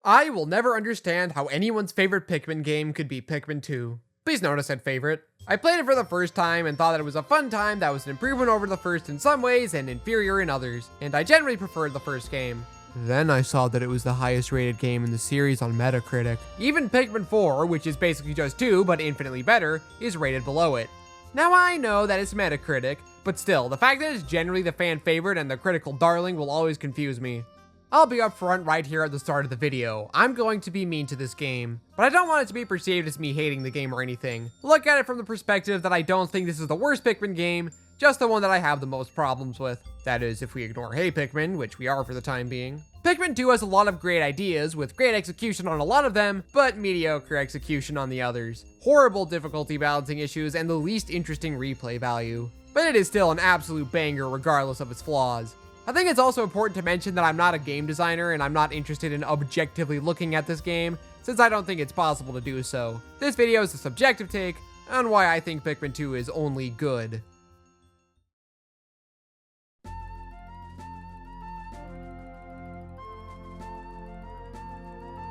I will never understand how anyone's favorite Pikmin game could be Pikmin 2. Please note I said favorite. I played it for the first time and thought that it was a fun time that was an improvement over the first in some ways and inferior in others, and I generally preferred the first game. Then I saw that it was the highest rated game in the series on Metacritic. Even Pikmin 4, which is basically just 2 but infinitely better, is rated below it. Now I know that it's Metacritic, but still, the fact that it's generally the fan favorite and the critical darling will always confuse me. I'll be upfront right here at the start of the video. I'm going to be mean to this game, but I don't want it to be perceived as me hating the game or anything. Look at it from the perspective that I don't think this is the worst Pikmin game, just the one that I have the most problems with. That is, if we ignore Hey Pikmin, which we are for the time being. Pikmin 2 has a lot of great ideas, with great execution on a lot of them, but mediocre execution on the others. Horrible difficulty balancing issues, and the least interesting replay value. But it is still an absolute banger regardless of its flaws. I think it's also important to mention that I'm not a game designer and I'm not interested in objectively looking at this game, since I don't think it's possible to do so. This video is a subjective take on why I think Pikmin 2 is only good.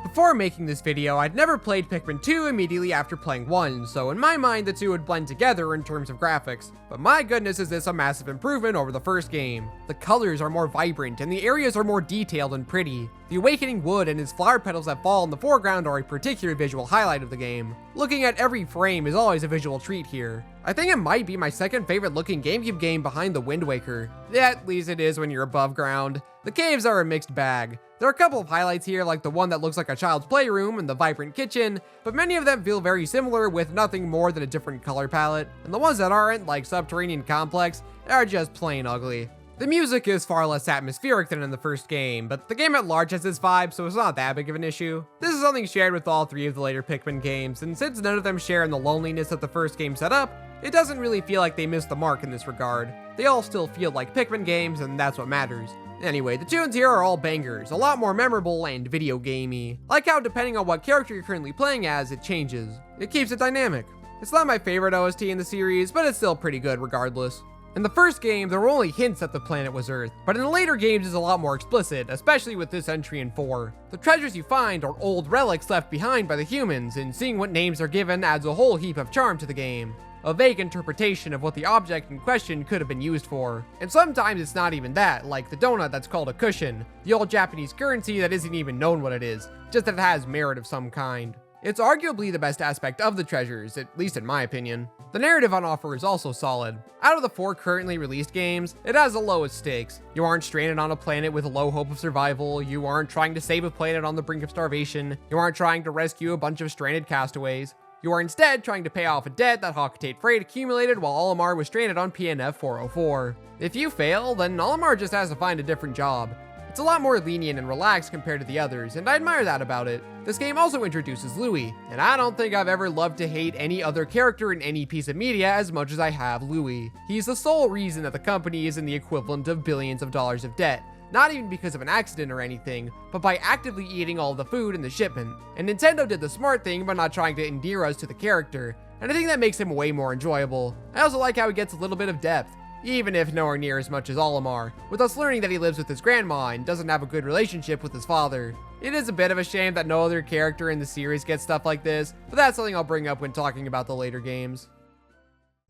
Before making this video, I'd never played Pikmin 2 immediately after playing 1, so in my mind the two would blend together in terms of graphics. But my goodness, is this a massive improvement over the first game. The colors are more vibrant and the areas are more detailed and pretty. The awakening wood and its flower petals that fall in the foreground are a particular visual highlight of the game. Looking at every frame is always a visual treat here. I think it might be my second favorite looking GameCube game behind the Wind Waker. Yeah, at least it is when you're above ground. The caves are a mixed bag. There are a couple of highlights here, like the one that looks like a child's playroom and the vibrant kitchen, but many of them feel very similar with nothing more than a different color palette. And the ones that aren't, like Subterranean Complex, are just plain ugly. The music is far less atmospheric than in the first game, but the game at large has this vibe, so it's not that big of an issue. This is something shared with all three of the later Pikmin games, and since none of them share in the loneliness that the first game set up, it doesn't really feel like they missed the mark in this regard. They all still feel like Pikmin games, and that's what matters. Anyway, the tunes here are all bangers, a lot more memorable and video gamey. Like how depending on what character you're currently playing as, it changes. It keeps it dynamic. It's not my favorite OST in the series, but it's still pretty good regardless. In the first game, there were only hints that the planet was Earth, but in the later games it's a lot more explicit, especially with this entry in 4. The treasures you find are old relics left behind by the humans, and seeing what names are given adds a whole heap of charm to the game. A vague interpretation of what the object in question could have been used for. And sometimes it's not even that, like the donut that's called a cushion, the old Japanese currency that isn't even known what it is, just that it has merit of some kind. It's arguably the best aspect of the treasures, at least in my opinion. The narrative on offer is also solid. Out of the 4 currently released games, it has the lowest stakes. You aren't stranded on a planet with a low hope of survival, you aren't trying to save a planet on the brink of starvation, you aren't trying to rescue a bunch of stranded castaways. You are instead trying to pay off a debt that Hawk-Tate Freight accumulated while Olimar was stranded on PNF 404. If you fail, then Olimar just has to find a different job. It's a lot more lenient and relaxed compared to the others, and I admire that about it. This game also introduces Louis, and I don't think I've ever loved to hate any other character in any piece of media as much as I have Louis. He's the sole reason that the company is in the equivalent of billions of dollars of debt. Not even because of an accident or anything, but by actively eating all the food in the shipment. And Nintendo did the smart thing by not trying to endear us to the character, and I think that makes him way more enjoyable. I also like how he gets a little bit of depth, even if nowhere near as much as Olimar, with us learning that he lives with his grandma and doesn't have a good relationship with his father. It is a bit of a shame that no other character in the series gets stuff like this, but that's something I'll bring up when talking about the later games.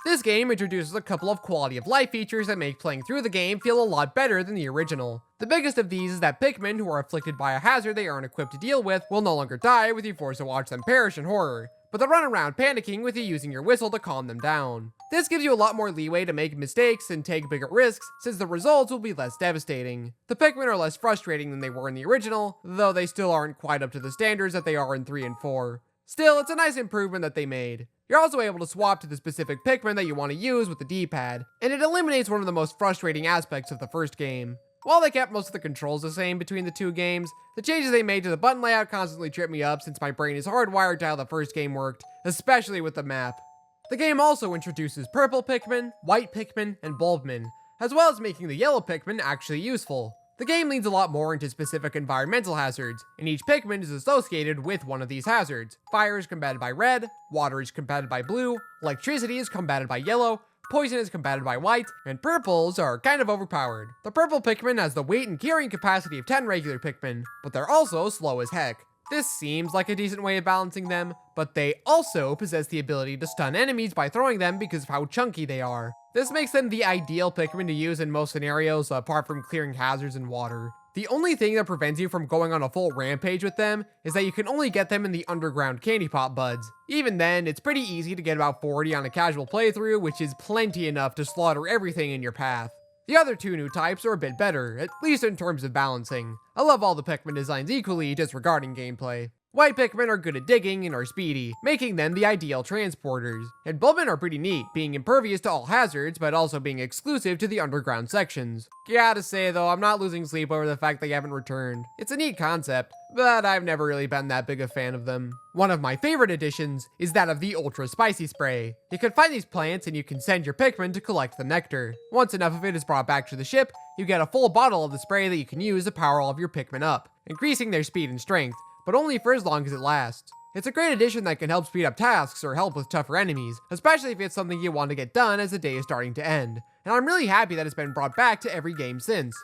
This game introduces a couple of quality of life features that make playing through the game feel a lot better than the original. The biggest of these is that Pikmin who are afflicted by a hazard they aren't equipped to deal with will no longer die with you forced to watch them perish in horror, but they'll run around panicking with you using your whistle to calm them down. This gives you a lot more leeway to make mistakes and take bigger risks, since the results will be less devastating. The Pikmin are less frustrating than they were in the original, though they still aren't quite up to the standards that they are in 3 and 4. Still, it's a nice improvement that they made. You're also able to swap to the specific Pikmin that you want to use with the D-pad, and it eliminates one of the most frustrating aspects of the first game. While they kept most of the controls the same between the two games, the changes they made to the button layout constantly trip me up since my brain is hardwired to how the first game worked, especially with the map. The game also introduces purple Pikmin, white Pikmin, and Bulbmin, as well as making the yellow Pikmin actually useful. The game leans a lot more into specific environmental hazards, and each Pikmin is associated with one of these hazards. Fire is combated by red, water is combated by blue, electricity is combated by yellow, poison is combated by white, and purples are kind of overpowered. The purple Pikmin has the weight and carrying capacity of 10 regular Pikmin, but they're also slow as heck. This seems like a decent way of balancing them, but they also possess the ability to stun enemies by throwing them because of how chunky they are. This makes them the ideal Pikmin to use in most scenarios, apart from clearing hazards in water. The only thing that prevents you from going on a full rampage with them is that you can only get them in the underground candy pop buds. Even then, it's pretty easy to get about 40 on a casual playthrough, which is plenty enough to slaughter everything in your path. The other two new types are a bit better, at least in terms of balancing. I love all the Pikmin designs equally, disregarding gameplay. White Pikmin are good at digging and are speedy, making them the ideal transporters. And Bulbmin are pretty neat, being impervious to all hazards, but also being exclusive to the underground sections. Gotta say though, I'm not losing sleep over the fact they haven't returned. It's a neat concept, but I've never really been that big a fan of them. One of my favorite additions is that of the Ultra Spicy Spray. You can find these plants and you can send your Pikmin to collect the nectar. Once enough of it is brought back to the ship, you get a full bottle of the spray that you can use to power all of your Pikmin up, increasing their speed and strength, but only for as long as it lasts. It's a great addition that can help speed up tasks or help with tougher enemies, especially if it's something you want to get done as the day is starting to end. And I'm really happy that it's been brought back to every game since.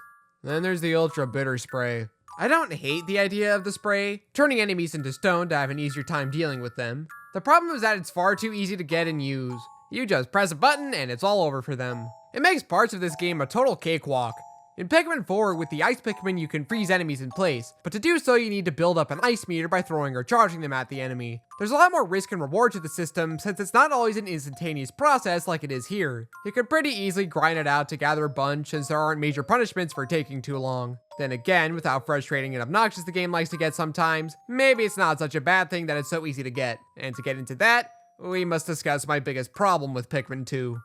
Then there's the Ultra Bitter Spray. I don't hate the idea of the spray, turning enemies into stone to have an easier time dealing with them. The problem is that it's far too easy to get and use. You just press a button and it's all over for them. It makes parts of this game a total cakewalk. In Pikmin 4, with the Ice Pikmin, you can freeze enemies in place, but to do so you need to build up an ice meter by throwing or charging them at the enemy. There's a lot more risk and reward to the system, since it's not always an instantaneous process like it is here. You could pretty easily grind it out to gather a bunch, since there aren't major punishments for taking too long. Then again, with how frustrating and obnoxious the game likes to get sometimes, maybe it's not such a bad thing that it's so easy to get. And to get into that, we must discuss my biggest problem with Pikmin 2.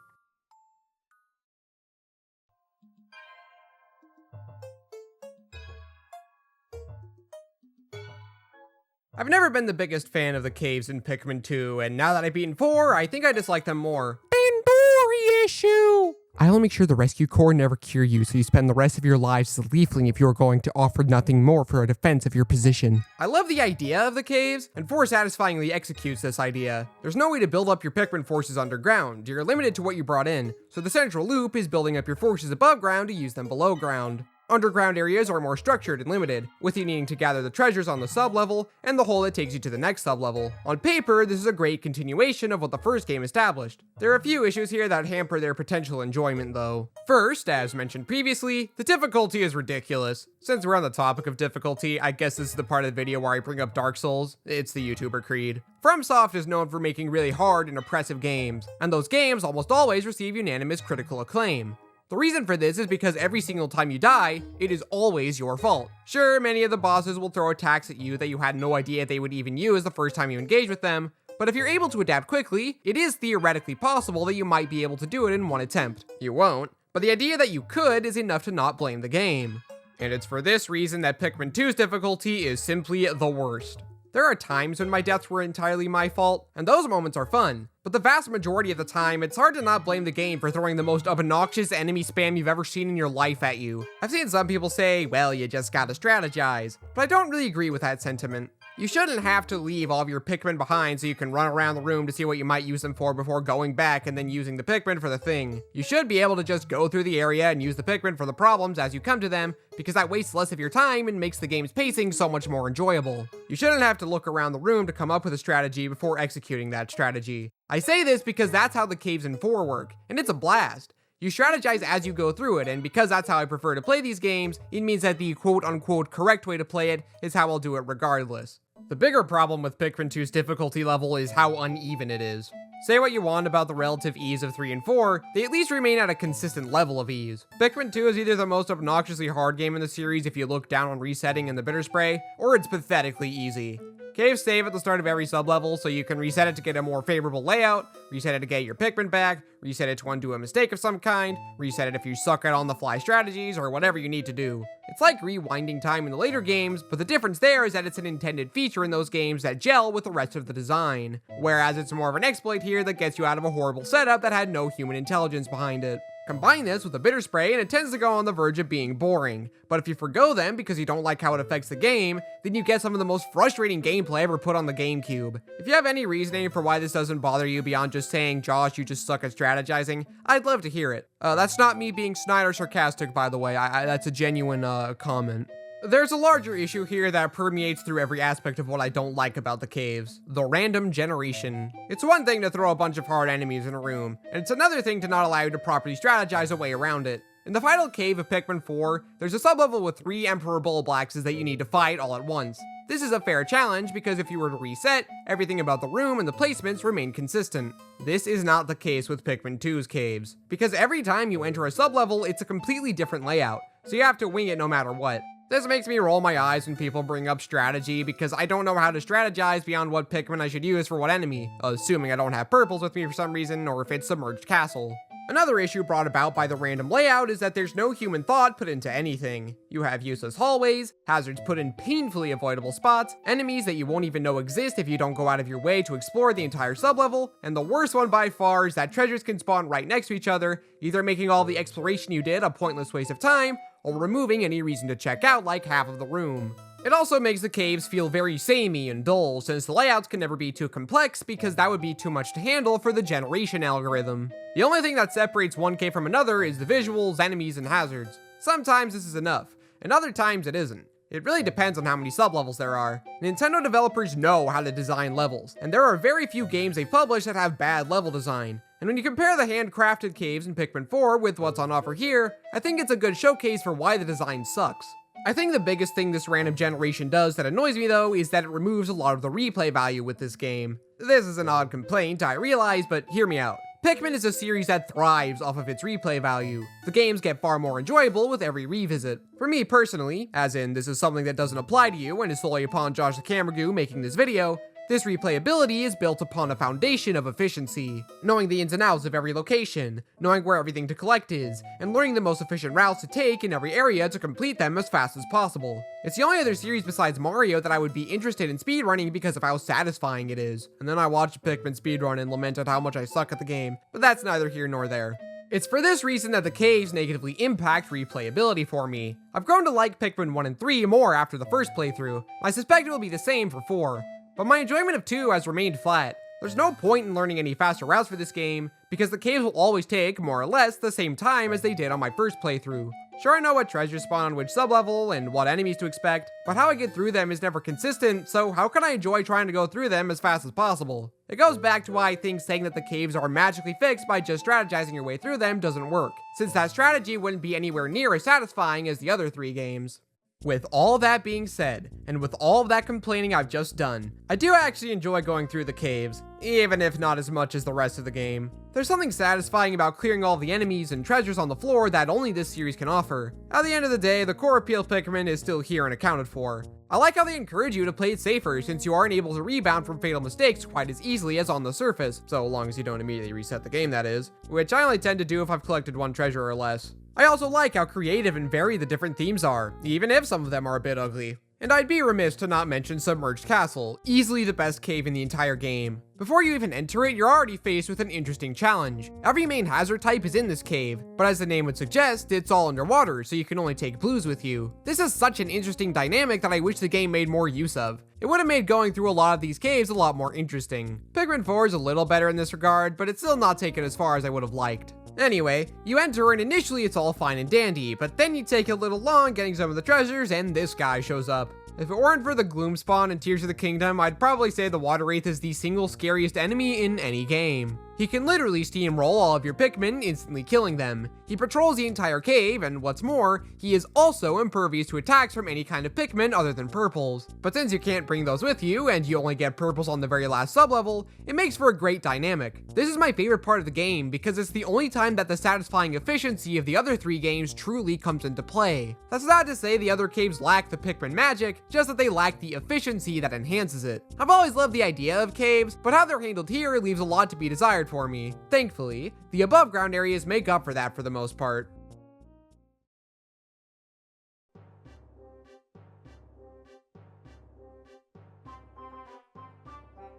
I've never been the biggest fan of the caves in Pikmin 2, and now that I've beaten 4, I think I dislike them more. Inventory issue! I'll make sure the rescue corps never cure you, so you spend the rest of your lives as a leafling if you're going to offer nothing more for a defense of your position. I love the idea of the caves, and 4 satisfyingly executes this idea. There's no way to build up your Pikmin forces underground. You're limited to what you brought in, so the central loop is building up your forces above ground to use them below ground. Underground areas are more structured and limited, with you needing to gather the treasures on the sub-level and the hole that takes you to the next sub-level. On paper, this is a great continuation of what the first game established. There are a few issues here that hamper their potential enjoyment though. First, as mentioned previously, the difficulty is ridiculous. Since we're on the topic of difficulty, I guess this is the part of the video where I bring up Dark Souls. It's the YouTuber creed. FromSoft is known for making really hard and oppressive games, and those games almost always receive unanimous critical acclaim. The reason for this is because every single time you die, it is always your fault. Sure, many of the bosses will throw attacks at you that you had no idea they would even use the first time you engage with them, but if you're able to adapt quickly, it is theoretically possible that you might be able to do it in one attempt. You won't, but the idea that you could is enough to not blame the game. And it's for this reason that Pikmin 2's difficulty is simply the worst. There are times when my deaths were entirely my fault, and those moments are fun, but the vast majority of the time, it's hard to not blame the game for throwing the most obnoxious enemy spam you've ever seen in your life at you. I've seen some people say, well, you just gotta strategize, but I don't really agree with that sentiment. You shouldn't have to leave all of your Pikmin behind so you can run around the room to see what you might use them for before going back and then using the Pikmin for the thing. You should be able to just go through the area and use the Pikmin for the problems as you come to them, because that wastes less of your time and makes the game's pacing so much more enjoyable. You shouldn't have to look around the room to come up with a strategy before executing that strategy. I say this because that's how the caves in 4 work, and it's a blast. You strategize as you go through it, and because that's how I prefer to play these games, it means that the quote-unquote correct way to play it is how I'll do it regardless. The bigger problem with Pikmin 2's difficulty level is how uneven it is. Say what you want about the relative ease of 3 and 4, they at least remain at a consistent level of ease. Pikmin 2 is either the most obnoxiously hard game in the series if you look down on resetting and the bitter spray, or it's pathetically easy. Caves save at the start of every sub-level, so you can reset it to get a more favorable layout, reset it to get your Pikmin back, reset it to undo a mistake of some kind, reset it if you suck at on-the-fly strategies, or whatever you need to do. It's like rewinding time in the later games, but the difference there is that it's an intended feature in those games that gel with the rest of the design, whereas it's more of an exploit here that gets you out of a horrible setup that had no human intelligence behind it. Combine this with a bitter spray and it tends to go on the verge of being boring, but if you forgo them because you don't like how it affects the game, then you get some of the most frustrating gameplay ever put on the GameCube. If you have any reasoning for why this doesn't bother you beyond just saying, Josh, you just suck at strategizing, I'd love to hear it. That's not me being snide or sarcastic, by the way. That's a genuine comment. There's a larger issue here that permeates through every aspect of what I don't like about the caves: the random generation. It's one thing to throw a bunch of hard enemies in a room, and it's another thing to not allow you to properly strategize a way around it. In the final cave of Pikmin 4, there's a sublevel with 3 Emperor Bulblaxes that you need to fight all at once. This is a fair challenge because if you were to reset, everything about the room and the placements remain consistent. This is not the case with Pikmin 2's caves, because every time you enter a sublevel, it's a completely different layout, so you have to wing it no matter what. This makes me roll my eyes when people bring up strategy because I don't know how to strategize beyond what Pikmin I should use for what enemy, assuming I don't have purples with me for some reason or if it's Submerged Castle. Another issue brought about by the random layout is that there's no human thought put into anything. You have useless hallways, hazards put in painfully avoidable spots, enemies that you won't even know exist if you don't go out of your way to explore the entire sublevel, and the worst one by far is that treasures can spawn right next to each other, either making all the exploration you did a pointless waste of time, or removing any reason to check out like half of the room. It also makes the caves feel very samey and dull, since the layouts can never be too complex because that would be too much to handle for the generation algorithm. The only thing that separates one cave from another is the visuals, enemies, and hazards. Sometimes this is enough, and other times it isn't. It really depends on how many sublevels there are. Nintendo developers know how to design levels, and there are very few games they publish that have bad level design. And when you compare the handcrafted caves in Pikmin 4 with what's on offer here, I think it's a good showcase for why the design sucks. I think the biggest thing this random generation does that annoys me though is that it removes a lot of the replay value with this game. This is an odd complaint, I realize, but hear me out. Pikmin is a series that thrives off of its replay value. The games get far more enjoyable with every revisit. For me personally, as in this is something that doesn't apply to you and is solely upon Josh the Camera Goo making this video, this replayability is built upon a foundation of efficiency. Knowing the ins and outs of every location, knowing where everything to collect is, and learning the most efficient routes to take in every area to complete them as fast as possible. It's the only other series besides Mario that I would be interested in speedrunning because of how satisfying it is. And then I watched Pikmin speedrun and lamented how much I suck at the game, but that's neither here nor there. It's for this reason that the caves negatively impact replayability for me. I've grown to like Pikmin 1 and 3 more after the first playthrough. I suspect it will be the same for 4. But my enjoyment of 2 has remained flat. There's no point in learning any faster routes for this game, because the caves will always take, more or less, the same time as they did on my first playthrough. Sure, I know what treasures spawn on which sublevel and what enemies to expect, but how I get through them is never consistent, so how can I enjoy trying to go through them as fast as possible? It goes back to why I think saying that the caves are magically fixed by just strategizing your way through them doesn't work, since that strategy wouldn't be anywhere near as satisfying as the other 3 games. With all that being said, and with all of that complaining I've just done, I do actually enjoy going through the caves, even if not as much as the rest of the game. There's something satisfying about clearing all the enemies and treasures on the floor that only this series can offer. At the end of the day, the core appeal of Pikmin is still here and accounted for. I like how they encourage you to play it safer since you aren't able to rebound from fatal mistakes quite as easily as on the surface, so long as you don't immediately reset the game that is, which I only tend to do if I've collected 1 treasure or less. I also like how creative and varied the different themes are, even if some of them are a bit ugly. And I'd be remiss to not mention Submerged Castle, easily the best cave in the entire game. Before you even enter it, you're already faced with an interesting challenge. Every main hazard type is in this cave, but as the name would suggest, it's all underwater, so you can only take blues with you. This is such an interesting dynamic that I wish the game made more use of. It would have made going through a lot of these caves a lot more interesting. Pikmin 4 is a little better in this regard, but it's still not taken as far as I would have liked. Anyway, you enter and initially it's all fine and dandy, but then you take a little long getting some of the treasures and this guy shows up. If it weren't for the Gloom Spawn and Tears of the Kingdom, I'd probably say the Water Wraith is the single scariest enemy in any game. He can literally steamroll all of your Pikmin, instantly killing them. He patrols the entire cave, and what's more, he is also impervious to attacks from any kind of Pikmin other than purples. But since you can't bring those with you, and you only get purples on the very last sublevel, it makes for a great dynamic. This is my favorite part of the game, because it's the only time that the satisfying efficiency of the other 3 games truly comes into play. That's not to say the other caves lack the Pikmin magic, just that they lack the efficiency that enhances it. I've always loved the idea of caves, but how they're handled here leaves a lot to be desired for me. Thankfully, the above ground areas make up for that for the most part.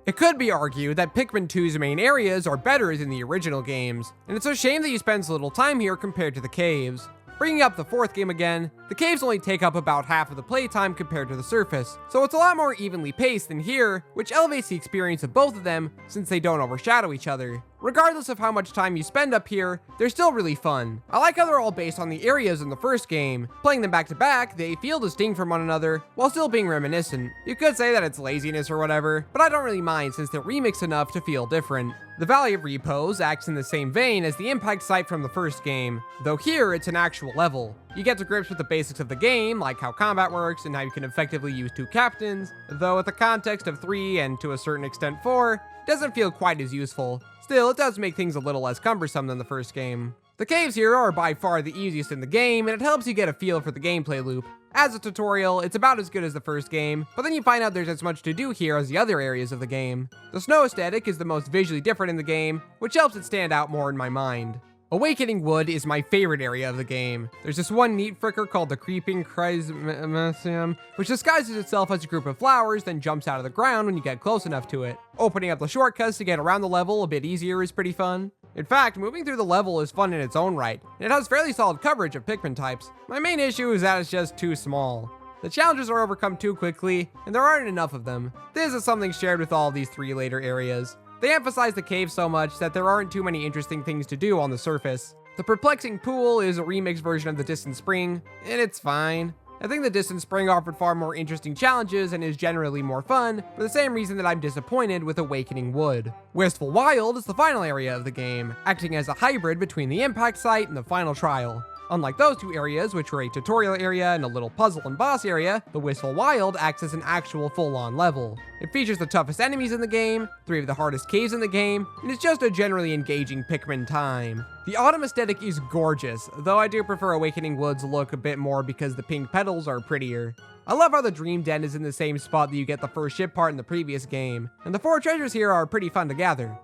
It could be argued that Pikmin 2's main areas are better than the original games, and it's a shame that you spend so little time here compared to the caves. Bringing up the 4th game again, the caves only take up about half of the playtime compared to the surface, so it's a lot more evenly paced than here, which elevates the experience of both of them since they don't overshadow each other. Regardless of how much time you spend up here, they're still really fun. I like how they're all based on the areas in the first game. Playing them back to back, they feel distinct from one another, while still being reminiscent. You could say that it's laziness or whatever, but I don't really mind since they're remixed enough to feel different. The Valley of Repose acts in the same vein as the impact site from the first game, though here it's an actual level. You get to grips with the basics of the game, like how combat works and how you can effectively use 2 captains, though with the context of 3 and to a certain extent 4, it doesn't feel quite as useful. Still, it does make things a little less cumbersome than the first game. The caves here are by far the easiest in the game, and it helps you get a feel for the gameplay loop. As a tutorial, it's about as good as the first game, but then you find out there's as much to do here as the other areas of the game. The snow aesthetic is the most visually different in the game, which helps it stand out more in my mind. Awakening Wood is my favorite area of the game. There's this one neat fricker called the Creeping Chrysanthemum, which disguises itself as a group of flowers, then jumps out of the ground when you get close enough to it. Opening up the shortcuts to get around the level a bit easier is pretty fun. In fact, moving through the level is fun in its own right, and it has fairly solid coverage of Pikmin types. My main issue is that it's just too small. The challenges are overcome too quickly, and there aren't enough of them. This is something shared with all of these 3 later areas. They emphasize the cave so much that there aren't too many interesting things to do on the surface. The Perplexing Pool is a remixed version of the Distant Spring, and it's fine. I think the Distant Spring offered far more interesting challenges and is generally more fun, for the same reason that I'm disappointed with Awakening Wood. Wistful Wild is the final area of the game, acting as a hybrid between the impact site and the final trial. Unlike those 2 areas, which were a tutorial area and a little puzzle and boss area, the Wistful Wild acts as an actual full-on level. It features the toughest enemies in the game, 3 of the hardest caves in the game, and it's just a generally engaging Pikmin time. The autumn aesthetic is gorgeous, though I do prefer Awakening Wood's look a bit more because the pink petals are prettier. I love how the Dream Den is in the same spot that you get the first ship part in the previous game, and the 4 treasures here are pretty fun to gather.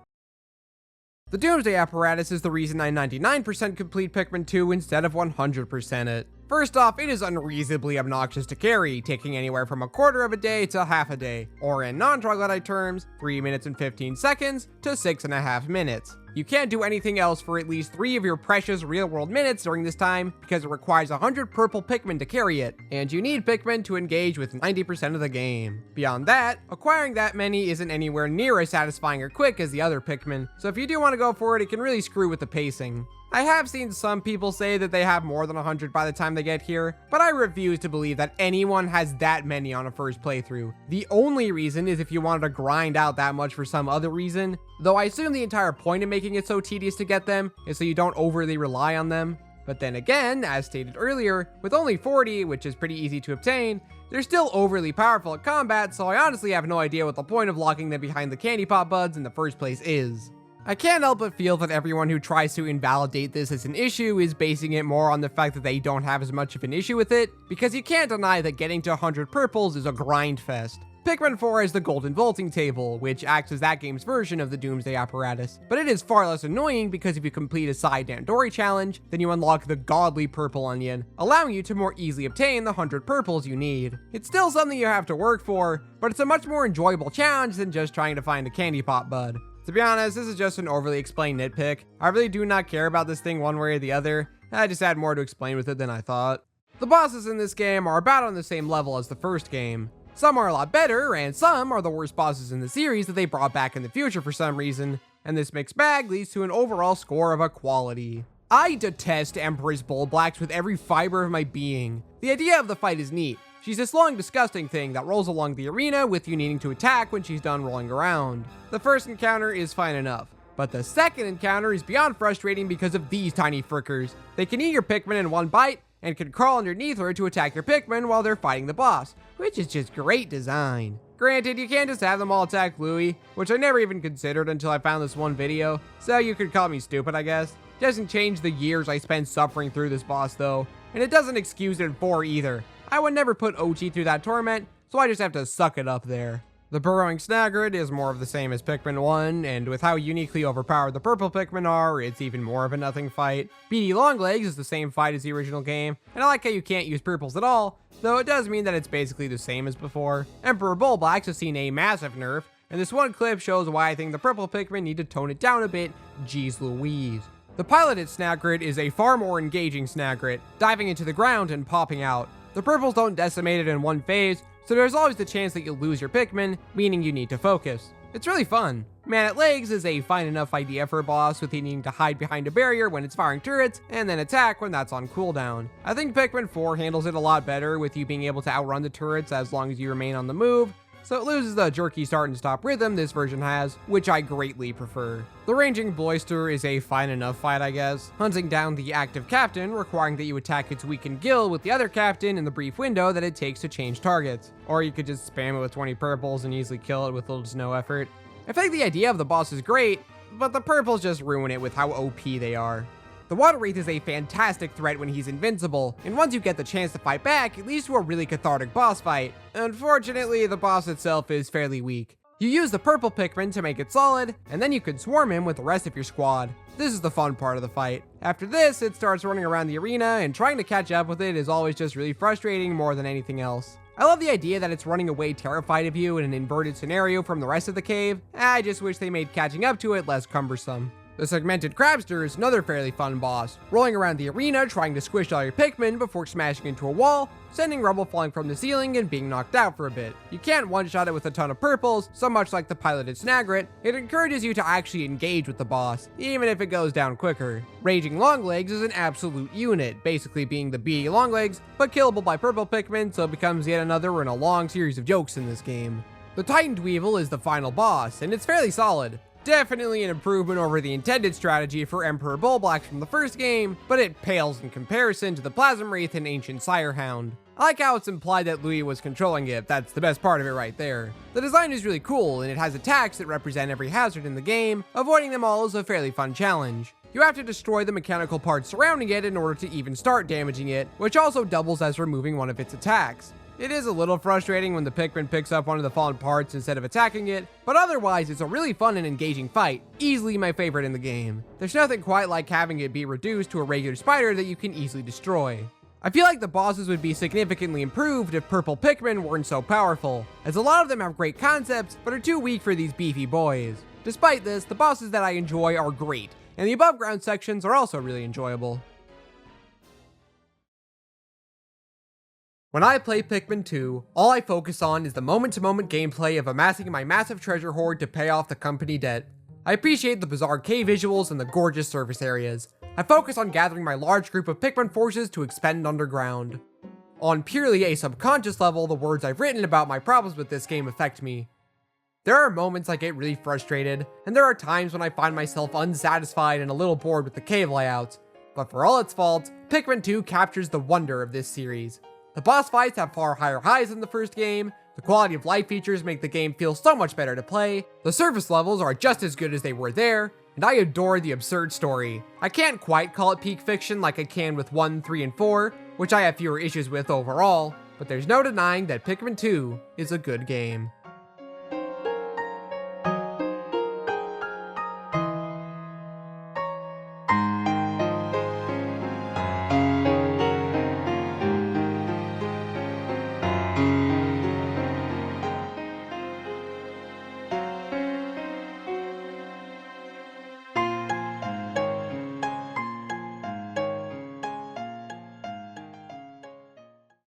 The Doomsday Apparatus is the reason I 99% complete Pikmin 2 instead of 100% it. First off, it is unreasonably obnoxious to carry, taking anywhere from a quarter of a day to half a day, or in non-troglodyte terms, 3 minutes and 15 seconds to 6.5 minutes. You can't do anything else for at least 3 of your precious real-world minutes during this time because it requires 100 purple Pikmin to carry it, and you need Pikmin to engage with 90% of the game. Beyond that, acquiring that many isn't anywhere near as satisfying or quick as the other Pikmin, so if you do want to go for it, it can really screw with the pacing. I have seen some people say that they have more than 100 by the time they get here, but I refuse to believe that anyone has that many on a first playthrough. The only reason is if you wanted to grind out that much for some other reason, though I assume the entire point of making it so tedious to get them is so you don't overly rely on them. But then again, as stated earlier, with only 40, which is pretty easy to obtain, they're still overly powerful at combat, so I honestly have no idea what the point of locking them behind the candy pot buds in the first place is. I can't help but feel that everyone who tries to invalidate this as an issue is basing it more on the fact that they don't have as much of an issue with it, because you can't deny that getting to 100 purples is a grind fest. Pikmin 4 has the Golden Vaulting Table, which acts as that game's version of the Doomsday Apparatus, but it is far less annoying because if you complete a side Dandori challenge, then you unlock the Godly Purple Onion, allowing you to more easily obtain the 100 purples you need. It's still something you have to work for, but it's a much more enjoyable challenge than just trying to find a candy pot bud. To be honest, this is just an overly explained nitpick. I really do not care about this thing one way or the other. I just had more to explain with it than I thought. The bosses in this game are about on the same level as the first game. Some are a lot better, and some are the worst bosses in the series that they brought back in the future for some reason, and this mixed bag leads to an overall score of equality. I detest Empress Bullblacks with every fiber of my being. The idea of the fight is neat. She's this long, disgusting thing that rolls along the arena with you needing to attack when she's done rolling around. The first encounter is fine enough, but the second encounter is beyond frustrating because of these tiny frickers. They can eat your Pikmin in one bite, and can crawl underneath her to attack your Pikmin while they're fighting the boss, which is just great design. Granted, you can't just have them all attack Louie, which I never even considered until I found this one video, so you could call me stupid, I guess. Doesn't change the years I spent suffering through this boss though, and it doesn't excuse it in 4 either. I would never put Ochi through that torment, so I just have to suck it up there. The Burrowing Snagrid is more of the same as Pikmin 1, and with how uniquely overpowered the purple Pikmin are, it's even more of a nothing fight. Beady Longlegs is the same fight as the original game, and I like how you can't use purples at all, though it does mean that it's basically the same as before. Emperor Bullblacks has seen a massive nerf, and this one clip shows why I think the purple Pikmin need to tone it down a bit. Jeez Louise. The piloted Snagrid is a far more engaging Snagrid, diving into the ground and popping out. The purples don't decimate it in one phase, so there's always the chance that you'll lose your Pikmin, meaning you need to focus. It's really fun. Man at Legs is a fine enough idea for a boss with needing to hide behind a barrier when it's firing turrets, and then attack when that's on cooldown. I think Pikmin 4 handles it a lot better with you being able to outrun the turrets as long as you remain on the move, so it loses the jerky start and stop rhythm this version has, which I greatly prefer. The ranging Bloister is a fine enough fight, I guess, hunting down the active captain, requiring that you attack its weakened gill with the other captain in the brief window that it takes to change targets. Or you could just spam it with 20 purples and easily kill it with little to no effort. I think the idea of the boss is great, but the purples just ruin it with how OP they are. The Water Wraith is a fantastic threat when he's invincible, and once you get the chance to fight back, it leads to a really cathartic boss fight. Unfortunately, the boss itself is fairly weak. You use the purple Pikmin to make it solid, and then you can swarm him with the rest of your squad. This is the fun part of the fight. After this, it starts running around the arena, and trying to catch up with it is always just really frustrating more than anything else. I love the idea that it's running away terrified of you in an inverted scenario from the rest of the cave. I just wish they made catching up to it less cumbersome. The Segmented Crabster is another fairly fun boss, rolling around the arena trying to squish all your Pikmin before smashing into a wall, sending rubble falling from the ceiling and being knocked out for a bit. You can't one-shot it with a ton of purples, so much like the piloted Snagret, it encourages you to actually engage with the boss, even if it goes down quicker. Raging Longlegs is an absolute unit, basically being the BA Longlegs, but killable by purple Pikmin, so it becomes yet another in a long series of jokes in this game. The Titan Dweevil is the final boss, and it's fairly solid. Definitely an improvement over the intended strategy for Emperor Bullblax from the first game, but it pales in comparison to the Plasm Wraith and Ancient Sirehound. I like how it's implied that Louis was controlling it, that's the best part of it right there. The design is really cool, and it has attacks that represent every hazard in the game, avoiding them all is a fairly fun challenge. You have to destroy the mechanical parts surrounding it in order to even start damaging it, which also doubles as removing one of its attacks. It is a little frustrating when the Pikmin picks up one of the fallen parts instead of attacking it, but otherwise it's a really fun and engaging fight, easily my favorite in the game. There's nothing quite like having it be reduced to a regular spider that you can easily destroy. I feel like the bosses would be significantly improved if purple Pikmin weren't so powerful, as a lot of them have great concepts, but are too weak for these beefy boys. Despite this, the bosses that I enjoy are great, and the above ground sections are also really enjoyable. When I play Pikmin 2, all I focus on is the moment-to-moment gameplay of amassing my massive treasure hoard to pay off the company debt. I appreciate the bizarre cave visuals and the gorgeous surface areas. I focus on gathering my large group of Pikmin forces to expend underground. On purely a subconscious level, the words I've written about my problems with this game affect me. There are moments I get really frustrated, and there are times when I find myself unsatisfied and a little bored with the cave layouts. But for all its faults, Pikmin 2 captures the wonder of this series. The boss fights have far higher highs than the first game, the quality of life features make the game feel so much better to play, the surface levels are just as good as they were there, and I adore the absurd story. I can't quite call it peak fiction like I can with 1, 3, and 4, which I have fewer issues with overall, but there's no denying that Pikmin 2 is a good game.